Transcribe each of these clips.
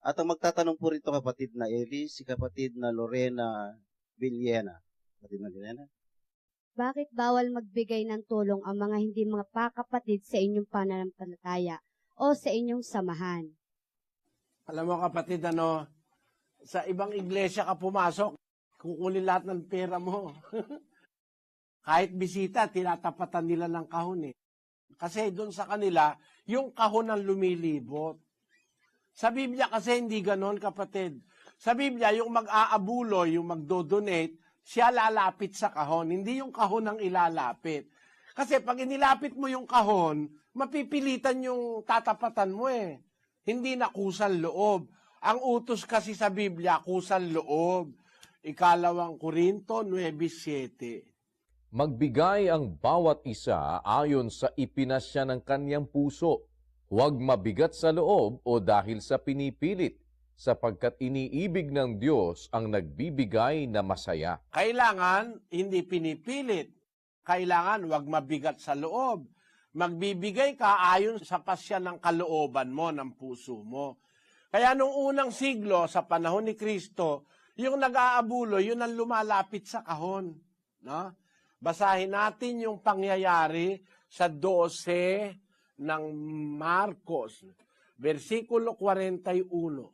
At ang magtatanong po rito kapatid na Eli, si kapatid na Lorena Villena. Kapatid na Villena? Bakit bawal magbigay ng tulong ang mga hindi mga pakapatid sa inyong pananampalataya o sa inyong samahan? Alam mo kapatid, sa ibang iglesia ka pumasok, kukunin lahat ng pera mo. Kahit bisita, tinatapatan nila ng kahon eh. Kasi doon sa kanila, yung kahon ang lumilibot. Sa Biblia kasi hindi ganon kapatid. Sa Biblia, yung mag-aabuloy, yung magdodonate, siya lalapit sa kahon, hindi yung kahon ang ilalapit. Kasi pag inilapit mo yung kahon, mapipilitan yung tatapatan mo eh. Hindi na kusang loob. Ang utos kasi sa Biblia, kusang loob. 2 Korinto 9:7. Magbigay ang bawat isa ayon sa ipinasya ng kanyang puso. Huwag mabigat sa loob o dahil sa pinipilit, sapagkat iniibig ng Diyos ang nagbibigay na masaya. Kailangan hindi pinipilit. Kailangan wag mabigat sa loob. Magbibigay ka ayon sa pasya ng kalooban mo, ng puso mo. Kaya nung unang siglo, sa panahon ni Kristo, yung nag-aabulo, yun ang lumalapit sa kahon. No? Basahin natin yung pangyayari sa 12 ng Marcos, versikulo 41.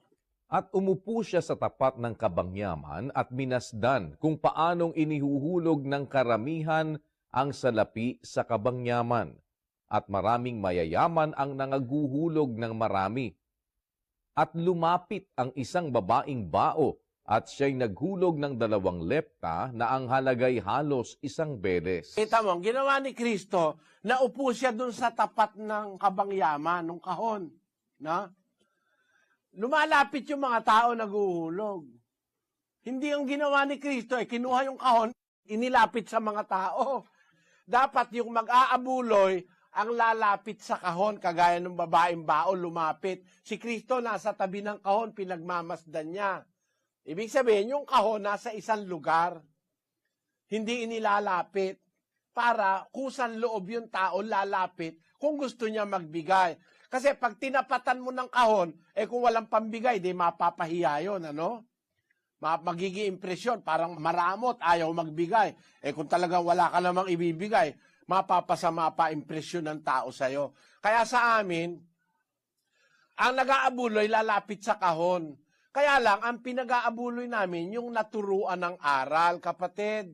At umupo siya sa tapat ng kabangyaman at minasdan kung paanong inihuhulog ng karamihan ang salapi sa kabangyaman. At maraming mayayaman ang nangaguhulog ng marami. At lumapit ang isang babaeng bao at siya'y naghulog ng 2 lepta na ang halagay halos 1 beles. Kita mo, ginawa ni Kristo, naupo siya dun sa tapat ng kabangyaman, ng kahon. No? Lumalapit yung mga tao naguhulog. Hindi ang ginawa ni Kristo, kinuha yung kahon, inilapit sa mga tao. Dapat yung mag-aabuloy, ang lalapit sa kahon, kagaya ng babaeng bao, lumapit. Si Kristo nasa tabi ng kahon, pinagmamasdan niya. Ibig sabihin, yung kahon nasa isang lugar, hindi inilalapit, para kusang loob yung tao lalapit kung gusto niya magbigay. Kasi pag tinapatan mo ng kahon, kung walang pambigay, di mapapahiya yun, magiging impresyon, parang maramot, ayaw magbigay. Kung talagang wala ka namang ibibigay, mapapasama pa impresyon ng tao sa'yo. Kaya sa amin, ang nag-aabuloy lalapit sa kahon. Kaya lang, ang pinag-aabuloy namin, yung naturuan ng aral, kapatid.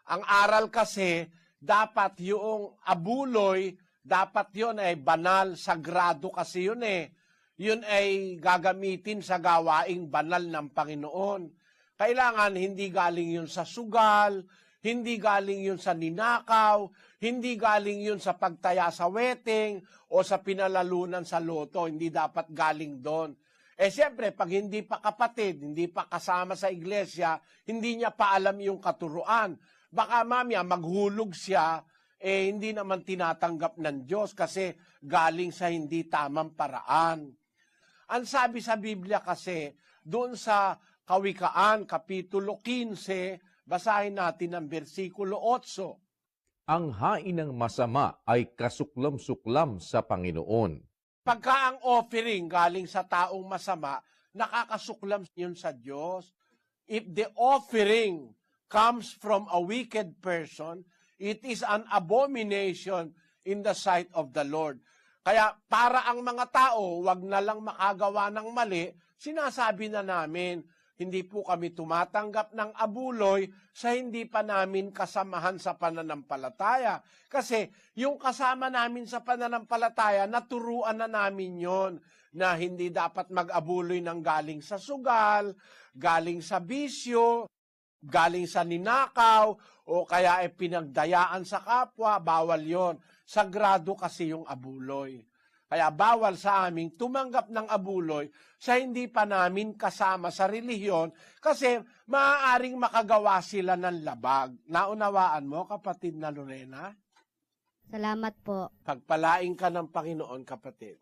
Ang aral kasi, dapat yung abuloy, dapat yun ay banal, sagrado kasi yun Yun ay gagamitin sa gawaing banal ng Panginoon. Kailangan hindi galing yun sa sugal, hindi galing yun sa ninakaw, hindi galing yun sa pagtaya sa wedding o sa pinalalunan sa loto. Hindi dapat galing doon. Siyempre, pag hindi pa kapatid, hindi pa kasama sa iglesia, hindi niya pa alam yung katuruan. Baka mamaya maghulog siya, hindi naman tinatanggap ng Diyos kasi galing sa hindi tamang paraan. Ang sabi sa Biblia kasi, doon sa Kawikaan, Kapitulo 15, basahin natin ang versikulo 8. Ang hain ng masama ay kasuklam-suklam sa Panginoon. Pagka ang offering galing sa taong masama, nakakasuklam yun sa Diyos. If the offering comes from a wicked person, it is an abomination in the sight of the Lord. Kaya para ang mga tao, wag na lang makagawa ng mali, sinasabi na namin, hindi po kami tumatanggap ng abuloy sa hindi pa namin kasamahan sa pananampalataya. Kasi yung kasama namin sa pananampalataya, naturuan na namin yon na hindi dapat mag-abuloy ng galing sa sugal, galing sa bisyo, galing sa ninakaw, o kaya pinagdayaan sa kapwa, bawal yon. Sagrado kasi yung abuloy. Kaya bawal sa aming tumanggap ng abuloy sa hindi pa namin kasama sa relihiyon kasi maaaring makagawa sila ng labag. Naunawaan mo, kapatid na Lorena? Salamat po. Pagpalain ka ng Panginoon, kapatid.